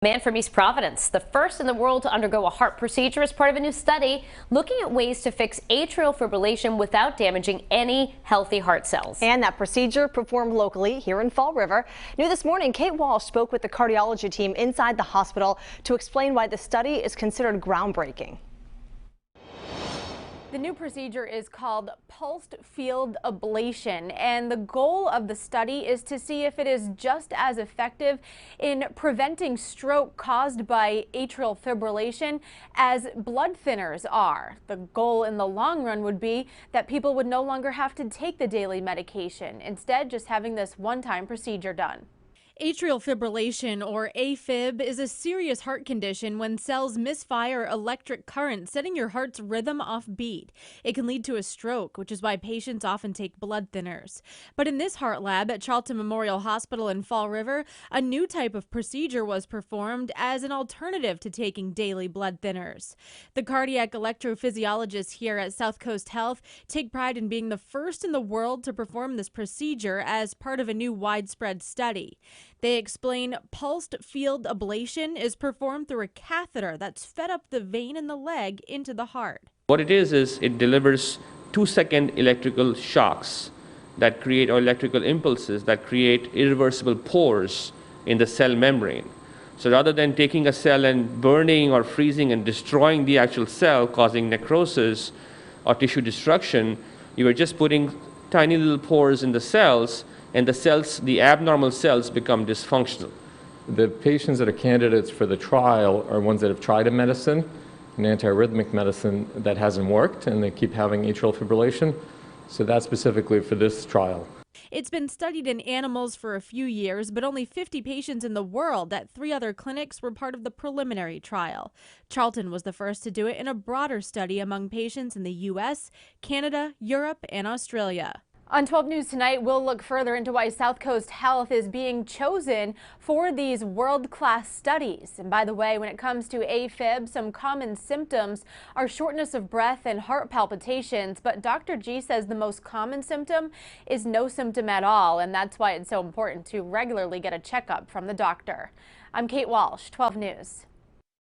Man from East Providence, the first in the world to undergo a heart procedure as part of a new study looking at ways to fix atrial fibrillation without damaging any healthy heart cells. And that procedure performed locally here in Fall River. New this morning, Kate Walsh spoke with the cardiology team inside the hospital to explain why the study is considered groundbreaking. The new procedure is called pulsed field ablation, and the goal of the study is to see if it is just as effective in preventing stroke caused by atrial fibrillation as blood thinners are. The goal in the long run would be that people would no longer have to take the daily medication, instead just having this one-time procedure done. Atrial fibrillation, or AFib, is a serious heart condition when cells misfire electric current, setting your heart's rhythm off beat. It can lead to a stroke, which is why patients often take blood thinners. But in this heart lab at Charlton Memorial Hospital in Fall River, a new type of procedure was performed as an alternative to taking daily blood thinners. The cardiac electrophysiologists here at South Coast Health take pride in being the first in the world to perform this procedure as part of a new widespread study. They explain pulsed field ablation is performed through a catheter that's fed up the vein in the leg into the heart. What it is it delivers 2-second electrical shocks that create, or electrical impulses that create irreversible pores in the cell membrane. So rather than taking a cell and burning or freezing and destroying the actual cell, causing necrosis or tissue destruction, you are just putting tiny little pores in the cells, and the abnormal cells become dysfunctional. The patients that are candidates for the trial are ones that have tried a medicine, an antiarrhythmic medicine that hasn't worked, and they keep having atrial fibrillation. So that's specifically for this trial. It's been studied in animals for a few years, but only 50 patients in the world at 3 other clinics were part of the preliminary trial. Charlton was the first to do it in a broader study among patients in the U.S., Canada, Europe, and Australia. On 12 News tonight, we'll look further into why South Coast Health is being chosen for these world-class studies. And by the way, when it comes to AFib, some common symptoms are shortness of breath and heart palpitations. But Dr. G says the most common symptom is no symptom at all, and that's why it's so important to regularly get a checkup from the doctor. I'm Kate Walsh, 12 News.